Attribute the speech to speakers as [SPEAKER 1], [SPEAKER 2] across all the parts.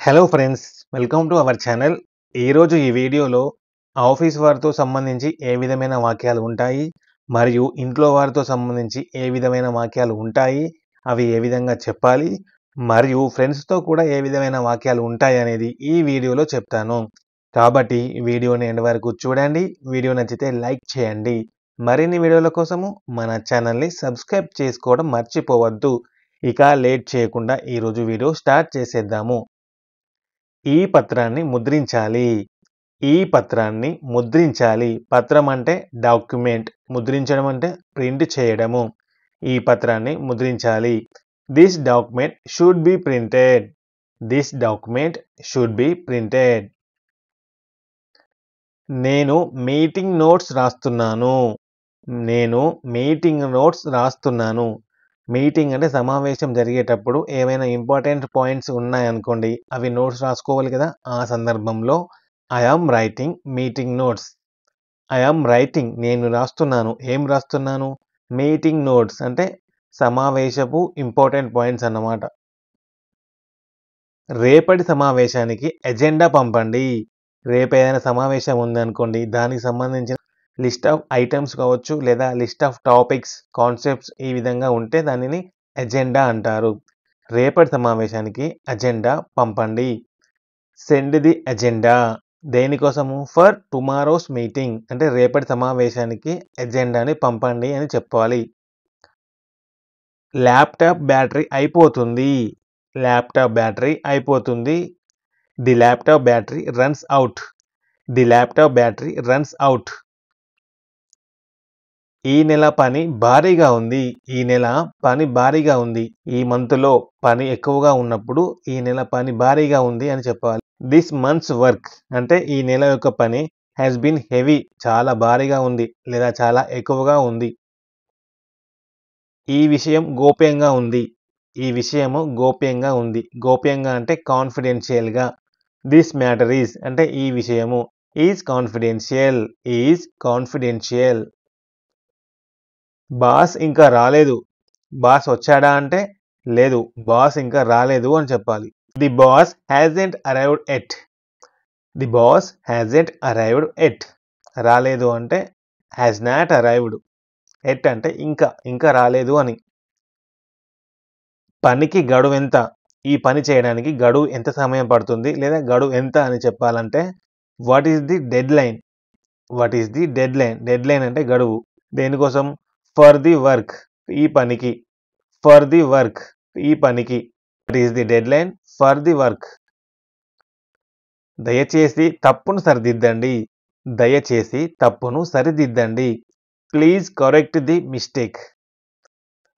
[SPEAKER 1] Hello friends, welcome to our channel. ఈరోజు ఈ వీడియోలో ఆఫీస్ వారితో సంబంధించి ఏ విధమైన వాక్యాలు ఉంటాయి, మరియు ఇంట్లో వారితో సంబంధించి ఏ విధమైన వాక్యాలు ఉంటాయి, అవి ఏ విధంగా చెప్పాలి, మరియు ఫ్రెండ్స్తో కూడా ఏ విధమైన వాక్యాలు ఉంటాయి అనేది ఈ వీడియోలో చెప్తాను. కాబట్టి వీడియోని ఎండ్ వరకు చూడండి. వీడియో నచ్చితే లైక్ చేయండి. మరిన్ని వీడియోల కోసము మన ఛానల్ని సబ్స్క్రైబ్ చేసుకోవడం మర్చిపోవద్దు. ఇక లేట్ చేయకుండా ఈరోజు వీడియో స్టార్ట్ చేసేద్దాము. ఈ పత్రాన్ని ముద్రించాలి. ఈ పత్రాన్ని ముద్రించాలి. పత్రం అంటే డాక్యుమెంట్. ముద్రించడం అంటే ప్రింట్ చేయడము. ఈ పత్రాన్ని ముద్రించాలి. This document should be printed. This document should be printed. నేను మీటింగ్ నోట్స్ రాస్తున్నాను. నేను మీటింగ్ నోట్స్ రాస్తున్నాను. మీటింగ్ అంటే సమావేశం జరిగేటప్పుడు ఏమైనా ఇంపార్టెంట్ పాయింట్స్ ఉన్నాయనుకోండి, అవి నోట్స్ రాసుకోవాలి కదా. ఆ సందర్భంలో I am writing meeting notes. I am writing, నేను రాస్తున్నాను. ఏం రాస్తున్నాను? మీటింగ్ నోట్స్ అంటే సమావేశపు ఇంపార్టెంట్ పాయింట్స్ అన్నమాట. రేపటి సమావేశానికి ఎజెండా పంపండి. రేపు ఏదైనా సమావేశం ఉందనుకోండి, దానికి సంబంధించిన లిస్ట్ ఆఫ్ ఐటమ్స్ కావచ్చు, లేదా లిస్ట్ ఆఫ్ టాపిక్స్, కాన్సెప్ట్స్ ఈ విధంగా ఉంటే దానిని ఎజెండా అంటారు. రేపటి సమావేశానికి అజెండా పంపండి. Send the agenda. దేనికోసము? ఫర్ టుమారోస్ మీటింగ్ అంటే రేపటి సమావేశానికి ఎజెండాని పంపండి అని చెప్పాలి. ల్యాప్టాప్ బ్యాటరీ అయిపోతుంది. ల్యాప్టాప్ బ్యాటరీ అయిపోతుంది. The laptop battery runs out. The laptop battery runs out. ఈ నెల పని భారీగా ఉంది. ఈ నెల పని భారీగా ఉంది. ఈ మంత్లో పని ఎక్కువగా ఉన్నప్పుడు ఈ నెల పని భారీగా ఉంది అని చెప్పాలి. దిస్ మంత్స్ వర్క్ అంటే ఈ నెల యొక్క పని హ్యాస్ బీన్ హెవీ, చాలా భారీగా ఉంది లేదా చాలా ఎక్కువగా ఉంది. ఈ విషయం గోప్యంగా ఉంది. ఈ విషయము గోప్యంగా ఉంది. గోప్యంగా అంటే కాన్ఫిడెన్షియల్గా. దిస్ మ్యాటర్ ఈజ్ అంటే ఈ విషయము is confidential. Is confidential. Boss ఇంకా రాలేదు. బాస్ వచ్చాడా అంటే లేదు, బాస్ ఇంకా రాలేదు అని చెప్పాలి. The boss hasn't arrived at. The boss hasn't arrived at. రాలేదు అంటే హ్యాజ్ నాట్ అరైవ్డ్. ఎట్ అంటే ఇంకా రాలేదు అని. పనికి గడువు ఎంత? ఈ పని చేయడానికి గడువు ఎంత సమయం పడుతుంది, లేదా గడువు ఎంత అని చెప్పాలంటే what is the dead line. What is the dead line. Dead line అంటే గడువు. దేనికోసం? ఫర్ ది వర్క్, ఈ పనికి. ఫర్ ది వర్క్, ఈ పనికి. What is the deadline for the work. దయచేసి తప్పును సరిదిద్దండి. దయచేసి తప్పును సరిదిద్దండి. Please correct the mistake.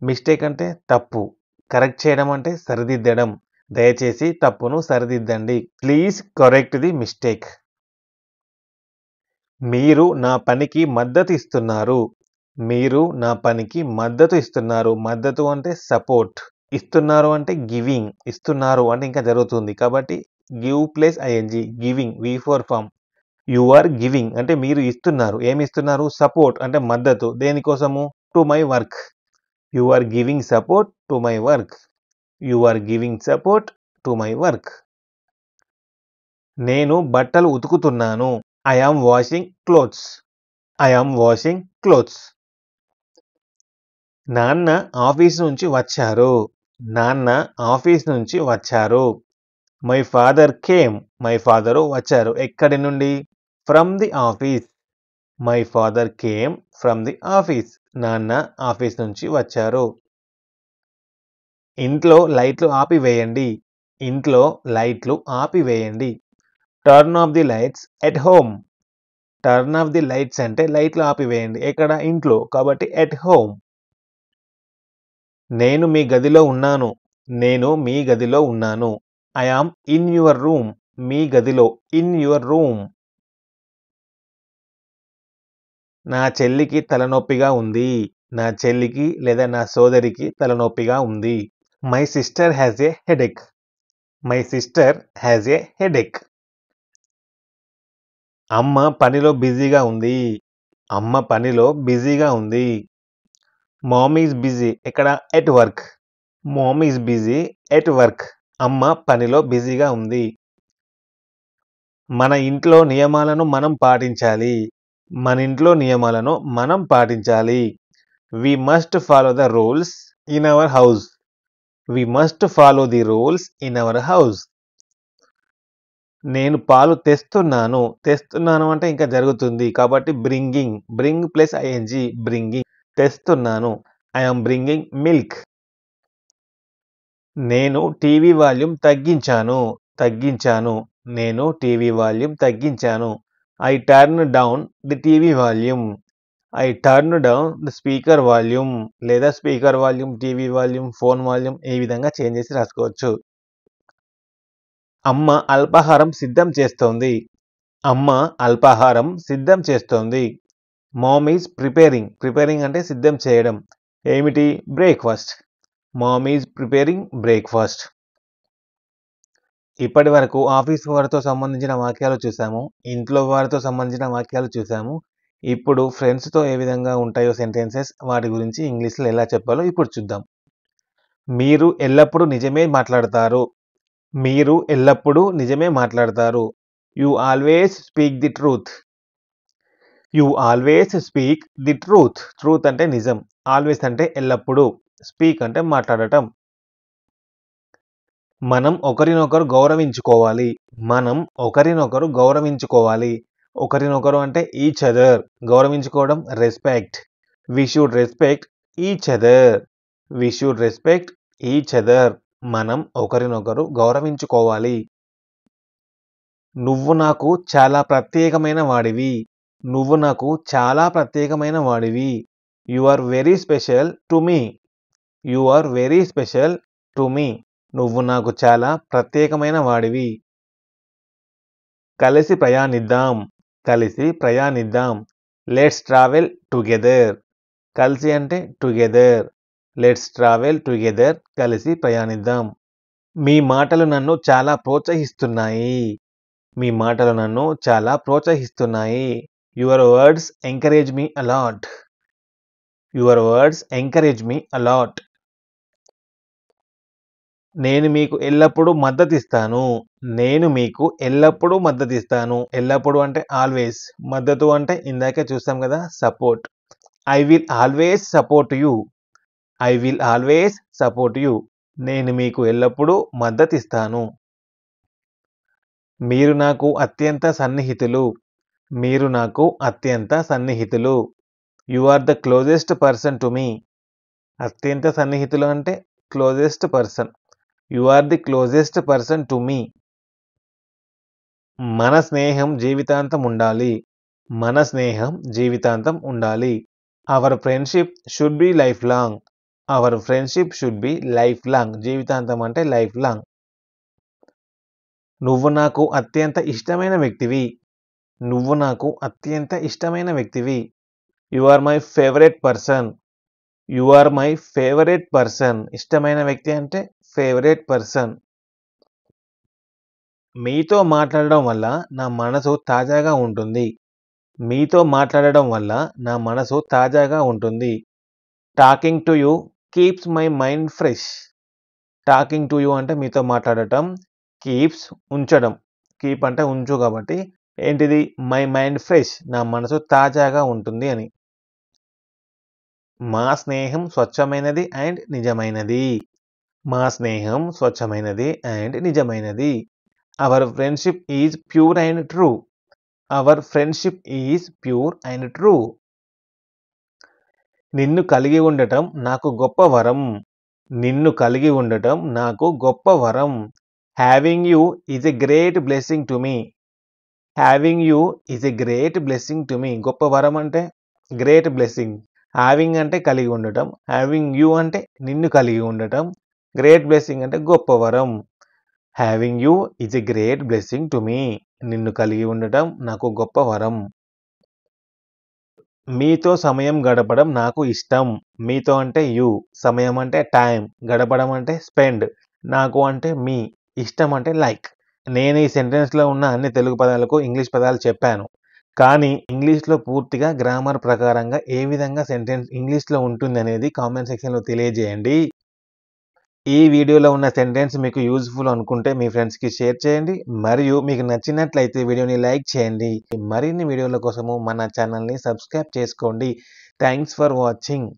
[SPEAKER 1] Mistake అంటే తప్పు, కరెక్ట్ చేయడం అంటే సరిదిద్దడం. దయచేసి తప్పును సరిదిద్దండి. Please correct the mistake. మీరు నా పనికి మద్దతు ఇస్తున్నారు. మీరు నా పనికి మద్దతు ఇస్తున్నారు. మద్దతు అంటే సపోర్ట్. ఇస్తున్నారు అంటే గివింగ్. ఇస్తున్నారు అంటే ఇంకా జరుగుతుంది కాబట్టి give plus ING, giving, V4 form. You are giving అంటే మీరు ఇస్తున్నారు. ఏమి ఇస్తున్నారు? సపోర్ట్ అంటే మద్దతు. దేనికోసము? To my work. You are giving support to my work. You are giving support to my work. నేను బట్టలు ఉతుకుతున్నాను. I am washing clothes. I am washing clothes. నాన్న ఆఫీస్ నుంచి వచ్చారు. నాన్న ఆఫీస్ నుంచి వచ్చారు. My father came. My father వచ్చారు. ఎక్కడి నుండి? From the office. My father came from the office. నాన్న ఆఫీస్ నుంచి వచ్చారు. ఇంట్లో లైట్లు ఆపివేయండి. ఇంట్లో లైట్లు ఆపివేయండి. Turn off the lights at home. Turn off the lights అంటే లైట్లు ఆపివేయండి. ఎక్కడ? ఇంట్లో, కాబట్టి ఎట్ హోమ్. నేను మీ గదిలో ఉన్నాను. నేను మీ గదిలో ఉన్నాను. I am in your room. మీ గదిలో, ఇన్ యువర్ రూమ్. నా చెల్లికి తలనొప్పిగా ఉంది. నా చెల్లికి లేదా నా సోదరికి తలనొప్పిగా ఉంది. My sister has a headache. My sister has a headache. అమ్మ పనిలో బిజీగా ఉంది. అమ్మ పనిలో బిజీగా ఉంది. Mom is busy. ఎక్కడ? At work. Mom is busy at work. అమ్మ పనిలో బిజీగా ఉంది. మన ఇంట్లో నియమాలను మనం పాటించాలి. మన ఇంట్లో నియమాలను మనం పాటించాలి. We must follow the rules in our house. We must follow the rules in our house. నేను పాలు తెస్తున్నాను. తెస్తున్నాను అంటే ఇంకా జరుగుతుంది. కాబట్టి bringing. Bring plus ING bringing. తెస్తున్నాను. I am bringing milk. నేను టీవీ వాల్యూమ్ తగ్గించాను. తగ్గించాను. నేను టీవీ వాల్యూమ్ తగ్గించాను. I turn down the TV volume. I turn down the speaker volume లేదా speaker volume, TV volume, phone volume ఈ విధంగా change చేసి రాసుకోవచ్చు. అమ్మ అల్పాహారం సిద్ధం చేస్తోంది. అమ్మ అల్పాహారం సిద్ధం చేస్తోంది. Ma'am is preparing. ప్రిపేరింగ్ అంటే సిద్ధం చేయడం. ఏమిటి? Breakfast. Ma'am is preparing breakfast. ఇప్పటి వరకు ఆఫీస్ వారితో సంబంధించిన వాక్యాలు చూసాము. ఇంట్లో వారితో సంబంధించిన వాక్యాలు చూసాము. ఇప్పుడు ఫ్రెండ్స్‌తో ఏ విధంగా ఉంటాయో సెంటెన్సెస్ వాటి గురించి ఇంగ్లీష్‌లో ఎలా చెప్పాలో ఇప్పుడు చూద్దాం. మీరు ఎల్లప్పుడూ నిజమే మాట్లాడతారు. మీరు ఎల్లప్పుడూ నిజమే మాట్లాడతారు. You always speak the truth. You always speak the truth. Truth అంటే నిజం. ఆల్వేస్ అంటే ఎల్లప్పుడూ. స్పీక్ అంటే మాట్లాడటం. మనం ఒకరినొకరు గౌరవించుకోవాలి. మనం ఒకరినొకరు గౌరవించుకోవాలి. ఒకరినొకరు అంటే ఈచ్ అదర్. గౌరవించుకోవడం respect. We should respect each other. We should respect each other. మనం ఒకరినొకరు గౌరవించుకోవాలి. నువ్వు నాకు చాలా ప్రత్యేకమైన వాడివి. నువ్వు నాకు చాలా ప్రత్యేకమైన వాడివి. You are very special to me. You are very special to me. నువ్వు నాకు చాలా ప్రత్యేకమైన వాడివి. కలిసి ప్రయాణిద్దాం. కలిసి ప్రయాణిద్దాం. Let's travel together. కలిసి అంటే టుగెదర్. Let's travel together. కలిసి ప్రయాణిద్దాం. మీ మాటలు నన్ను చాలా ప్రోత్సహిస్తున్నాయి. మీ మాటలు నన్ను చాలా ప్రోత్సహిస్తున్నాయి. Your words encourage me a lot. Your words encourage me a lot. నేను మీకు ఎల్లప్పుడూ మద్దతిస్తాను. నేను మీకు ఎల్లప్పుడూ మద్దతిస్తాను. ఎల్లప్పుడూ అంటే ఆల్వేస్. మద్దతు అంటే ఇందాకే చూసాం కదా support. I will always support you. I will always support you. నేను మీకు ఎల్లప్పుడూ మద్దతిస్తాను. మీరు నాకు అత్యంత సన్నిహితులు. మీరు నాకు అత్యంత సన్నిహితులు. You are the closest person to me. అత్యంత సన్నిహితులు అంటే closest person. You are the closest person to me. మన స్నేహం జీవితాంతం ఉండాలి. మన స్నేహం జీవితాంతం ఉండాలి. Our friendship should be life long. Our friendship should be life long. జీవితాంతం అంటే లైఫ్ లాంగ్. నువ్వు నాకు అత్యంత ఇష్టమైన వ్యక్తివి. నువ్వు నాకు అత్యంత ఇష్టమైన వ్యక్తివి. You are my favourite person. You are my favourite person. ఇష్టమైన వ్యక్తి అంటే ఫేవరెట్ పర్సన్. మీతో మాట్లాడడం వల్ల నా మనసు తాజాగా ఉంటుంది. మీతో మాట్లాడడం వల్ల నా మనసు తాజాగా ఉంటుంది. Talking to you keeps my mind fresh. Talking to you అంటే మీతో మాట్లాడటం. కీప్స్ ఉంచడం. కీప్ అంటే ఉంచు కాబట్టి ఏంటిది? My mind fresh. నా మనసు తాజాగా ఉంటుంది అని. మా స్నేహం స్వచ్ఛమైనది అండ్ నిజమైనది. మా స్నేహం స్వచ్ఛమైనది అండ్ నిజమైనది. Our friendship is pure and true. Our friendship is pure and true. నిన్ను కలిగి ఉండటం నాకు గొప్ప వరం. నిన్ను కలిగి ఉండటం నాకు గొప్ప వరం. Having you is a great blessing to me. Having you is a great blessing to me. గొప్ప వరం అంటే గ్రేట్ బ్లెస్సింగ్. హ్యావింగ్ అంటే కలిగి ఉండటం. హ్యావింగ్ యూ అంటే నిన్ను కలిగి ఉండటం. గ్రేట్ బ్లెస్సింగ్ అంటే గొప్ప వరం. Having you is a great blessing to me. నిన్ను కలిగి ఉండటం నాకు గొప్ప వరం. మీతో సమయం గడపడం నాకు ఇష్టం. మీతో అంటే యూ. సమయం అంటే టైం. గడపడం అంటే స్పెండ్. నాకు అంటే మీ. ఇష్టం అంటే లైక్. నేను ఈ సెంటెన్స్‌లో ఉన్న అన్ని తెలుగు పదాలకు ఇంగ్లీష్ పదాలు చెప్పాను. కానీ ఇంగ్లీష్‌లో పూర్తిగా గ్రామర్ ప్రకారంగా ఏ విధంగా సెంటెన్స్ ఇంగ్లీష్‌లో ఉంటుందనేది కామెంట్ సెక్షన్‌లో తెలియజేయండి. ఈ వీడియోలో ఉన్న సెంటెన్స్ మీకు యూజ్‌ఫుల్ అనుకుంటే మీ ఫ్రెండ్స్‌కి షేర్ చేయండి. మరియు మీకు నచ్చినట్లయితే వీడియోని లైక్ చేయండి. మరిన్ని వీడియోల కోసము మన ఛానల్‌ని సబ్స్క్రైబ్ చేసుకోండి. Thanks for watching.